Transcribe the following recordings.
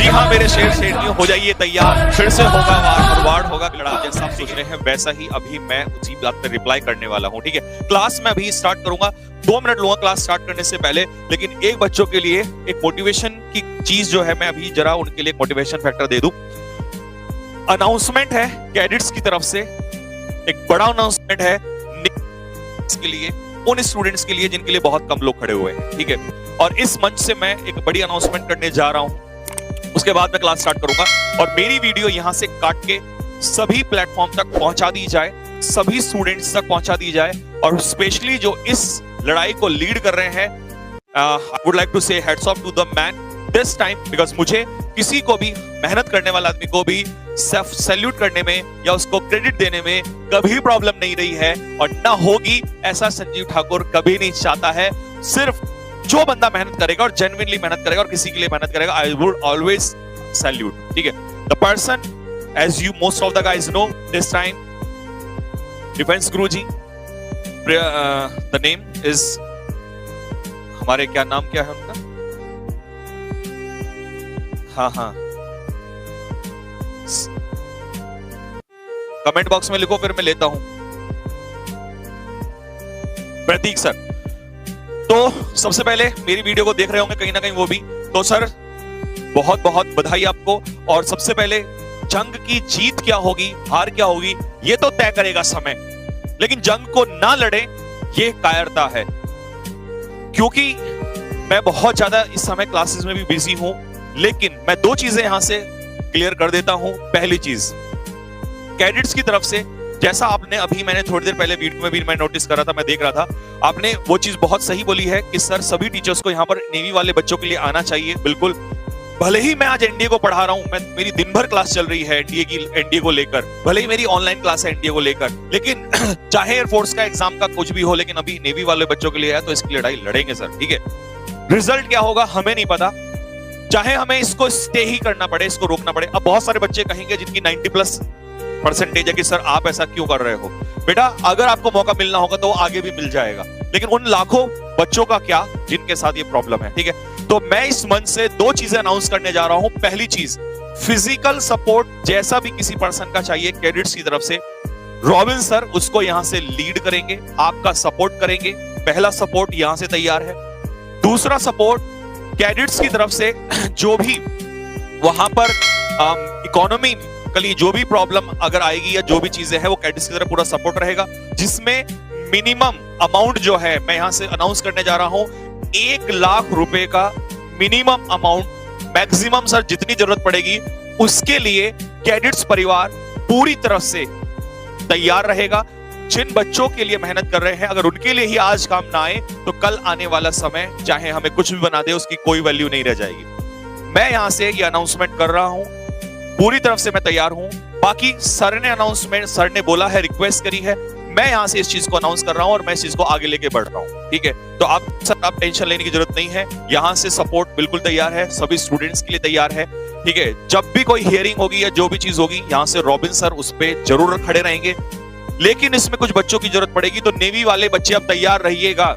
जी हाँ मेरे शेर शेरनियों, हो जाइए तैयार, फिर से होगा वार होगा लड़ा। जैसा आप सोच रहे हैं वैसा ही अभी मैं उसी बात पे रिप्लाई करने वाला हूँ। ठीक है, क्लास में अभी स्टार्ट करूंगा, 2 मिनट लूंगा क्लास स्टार्ट करने से पहले। लेकिन एक बच्चों के लिए एक मोटिवेशन की चीज जो है, मैं अभी जरा उनके लिए मोटिवेशन फैक्टर दे दूं। अनाउंसमेंट है कैडेट्स की तरफ से, एक बड़ा अनाउंसमेंट है के लिए, उन स्टूडेंट्स के लिए जिनके लिए बहुत कम लोग खड़े हुए हैं। ठीक है, और इस मंच से मैं एक बड़ी अनाउंसमेंट करने जा रहा हूं, उसके बाद मैं क्लास स्टार्ट करूंगा। और मेरी वीडियो यहां से काट के सभी प्लेटफॉर्म तक पहुंचा दी जाए, सभी स्टूडेंट्स तक पहुंचा दी जाए। और स्पेशली जो इस लड़ाई को लीड कर रहे हैं, I would like to say heads off to the man this time, because मुझे किसी को भी, मेहनत करने वाला आदमी को भी सेल्फ सैल्यूट करने में या उसको क्रेडिट देने में कभी प्रॉब्लम नहीं रही है और ना होगी, ऐसा संजीव ठाकुर कभी नहीं चाहता है। सिर्फ जो बंदा मेहनत करेगा और जेन्युइनली मेहनत करेगा और किसी के लिए मेहनत करेगा, आई वुड ऑलवेज सैल्यूट। ठीक है, the person as you most of the guys know this time, defence Guruji, the name is, हमारे क्या नाम क्या है उनका, हाँ कमेंट बॉक्स में लिखो, फिर मैं लेता हूं। प्रतीक सर, तो सबसे पहले मेरी वीडियो को देख रहे होंगे कहीं ना कहीं वो भी, तो सर बहुत बहुत बधाई आपको। और सबसे पहले जंग की जीत क्या होगी, हार क्या होगी, ये तो तय करेगा समय, लेकिन जंग को ना लड़े ये कायरता है। क्योंकि मैं बहुत ज्यादा इस समय क्लासेस में भी बिजी हूं, लेकिन मैं 2 चीजें यहां से क्लियर कर देता हूं। पहली चीज, कैडेट्स की तरफ से, जैसा आपने अभी, मैंने थोड़ी देर पहले वीडियो में भी मैं नोटिस कर रहा था, मैं देख रहा था, आपने वो चीज बहुत सही बोली है कि सर सभी टीचर्स को यहां पर नेवी वाले बच्चों के लिए आना चाहिए। बिल्कुल, भले ही मैं आज एनडीए को पढ़ा रहा हूं, मेरी दिन भर क्लास चल रही है एनडीए को लेकर, भले ही मेरी ऑनलाइन क्लास है एनडीए को लेकर, लेकिन चाहे एयरफोर्स का एग्जाम का कुछ भी हो, लेकिन अभी नेवी वाले बच्चों के लिए है तो इसकी लड़ाई लड़ेंगे सर। ठीक है, रिजल्ट क्या होगा हमें नहीं पता, चाहे हमें इसको स्टे ही करना पड़े, इसको रोकना पड़े। अब बहुत सारे बच्चे कहेंगे जिनकी 90+ % है कि सर आप ऐसा क्यों कर रहे हो। बेटा, अगर आपको मौका मिलना होगा तो वो आगे भी मिल जाएगा, लेकिन उन लाखों बच्चों का क्या जिनके साथ ये प्रॉब्लम है। ठीक है, तो मैं इस मंच से 2 चीजें अनाउंस करने जा रहा हूं। पहली चीज, फिजिकल सपोर्ट जैसा भी किसी पर्सन का चाहिए कैडेट्स की तरफ से, रॉबिन सर उसको यहां से लीड करेंगे, आपका सपोर्ट करेंगे। पहला सपोर्ट यहां से तैयार है। दूसरा सपोर्ट कैडेट्स की तरफ से, जो भी वहां पर इकोनॉमी कली जो भी प्रॉब्लम अगर आएगी या जो भी चीजें हैं, वो कैडेट्स की तरफ पूरा सपोर्ट रहेगा, जिसमें मिनिमम अमाउंट जो है मैं यहां से अनाउंस करने जा रहा हूं, 1 लाख रुपए का मिनिमम अमाउंट, मैक्सिमम सर जितनी जरूरत पड़ेगी उसके लिए कैडेट्स परिवार पूरी तरफ से तैयार रहेगा। जिन बच्चों के लिए मेहनत कर रहे हैं, अगर उनके लिए ही आज काम ना आए तो कल आने वाला समय चाहे हमें कुछ भी बना दे, उसकी कोई वैल्यू नहीं रह जाएगी। मैं यहां से ये अनाउंसमेंट कर रहा हूं, पूरी तरफ से मैं तैयार हूं। बाकी सर ने अनाउंसमेंट, सर ने बोला है, रिक्वेस्ट करी है, मैं यहां से इस चीज को अनाउंस कर रहा हूं और मैं इस चीज को आगे लेके बढ़ रहा हूं। ठीक है, तो आप सर आप टेंशन लेने की जरूरत नहीं है, यहां से सपोर्ट बिल्कुल तैयार है, सभी स्टूडेंट्स के लिए तैयार है। ठीक है, जब भी कोई हियरिंग होगी या जो भी चीज होगी, यहां से रॉबिन सर उस पर जरूर खड़े रहेंगे। लेकिन इसमें कुछ बच्चों की जरूरत पड़ेगी, तो नेवी वाले बच्चे अब तैयार रहिएगा,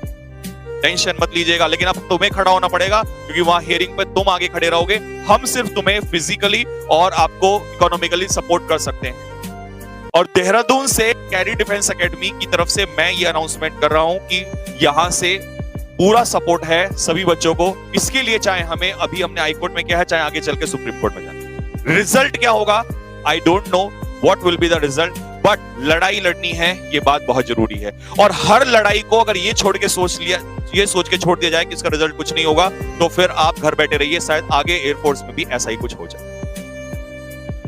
टेंशन मत लीजिएगा। लेकिन अब तुम्हें खड़ा होना पड़ेगा, क्योंकि वहां हियरिंग पे तुम आगे खड़े रहोगे, हम सिर्फ तुम्हें फिजिकली और आपको इकोनॉमिकली सपोर्ट कर सकते हैं। और देहरादून से कैडेट डिफेंस एकेडमी की तरफ से मैं ये अनाउंसमेंट कर रहा हूं कि यहां से पूरा सपोर्ट है सभी बच्चों को। इसके लिए चाहे हमें, अभी हमने हाई कोर्ट में किया है, चाहे आगे चल के सुप्रीम कोर्ट में जाए। रिजल्ट क्या होगा I don't know what will be the result, but लड़ाई लड़नी है, ये बात बहुत जरूरी है। और हर लड़ाई को अगर ये छोड़ के ये सोच के छोड़ दिया जाए कि इसका रिजल्ट कुछ नहीं होगा, तो फिर आप घर बैठे रहिए, शायद आगे एयरफोर्स में भी ऐसा ही कुछ हो जाए।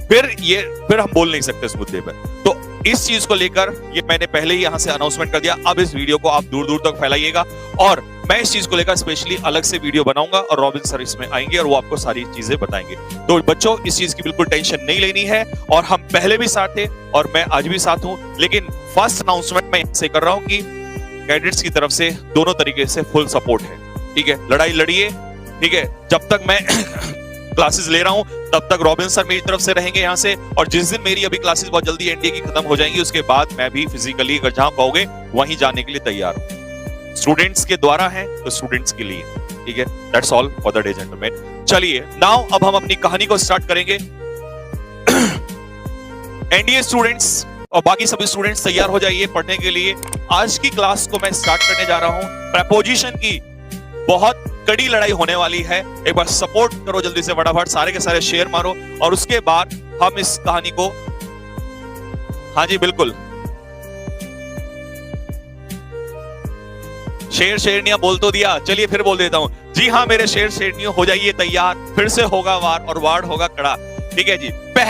फिर हम बोल नहीं सकते इस मुद्दे पर। तो इस चीज को लेकर ये मैंने पहले ही यहां से अनाउंसमेंट कर दिया। अब इस वीडियो को आप दूर दूर तक फैलाइएगा, और मैं इस चीज को लेकर स्पेशली अलग से वीडियो बनाऊंगा और रॉबिन सर इसमें आएंगे और वो आपको सारी चीजें बताएंगे। तो बच्चों, इस चीज की बिल्कुल टेंशन नहीं लेनी है, और हम पहले भी साथ थे और मैं आज भी साथ हूं। लेकिन फर्स्ट अनाउंसमेंट मैं से कर रहा हूं कि कैडेट्स की तरफ से दोनों तरीके से फुल सपोर्ट है। ठीक है, लड़ाई लड़िए। ठीक है, जब तक मैं क्लासेस ले रहा हूं तब तक रॉबिन सर मेरी तरफ से रहेंगे यहां से, और जिस दिन मेरी अभी क्लासेस बहुत जल्दी एनडीए की खत्म हो जाएंगी, उसके बाद मैं भी फिजिकली अगर जहां कहोगे वहीं जाने के लिए तैयार हूं। स्टूडेंट्स के द्वारा है तो स्टूडेंट्स के लिए। ठीक है, that's all for the day gentleman. चलिए नाउ अब हम अपनी कहानी को स्टार्ट करेंगे। एनडीए स्टूडेंट्स और बाकी सभी स्टूडेंट्स तैयार हो जाइए पढ़ने के लिए। आज की क्लास को मैं स्टार्ट करने जा रहा हूं। प्रेपोजिशन की बहुत कड़ी लड़ाई होने वाली है। एक बार सपोर्ट करो जल्दी से, फटाफट सारे के सारे शेयर मारो और उसके बाद हम इस कहानी को, हाँ जी बिल्कुल, शेर शेरनियां बोल तो दिया, चलिए फिर बोल देता हूं। जी हाँ मेरे शेर शेरनियों, हो जाइए तैयार, फिर से होगा वार और वार्ड होगा कड़ा। ठीक है जी। पहला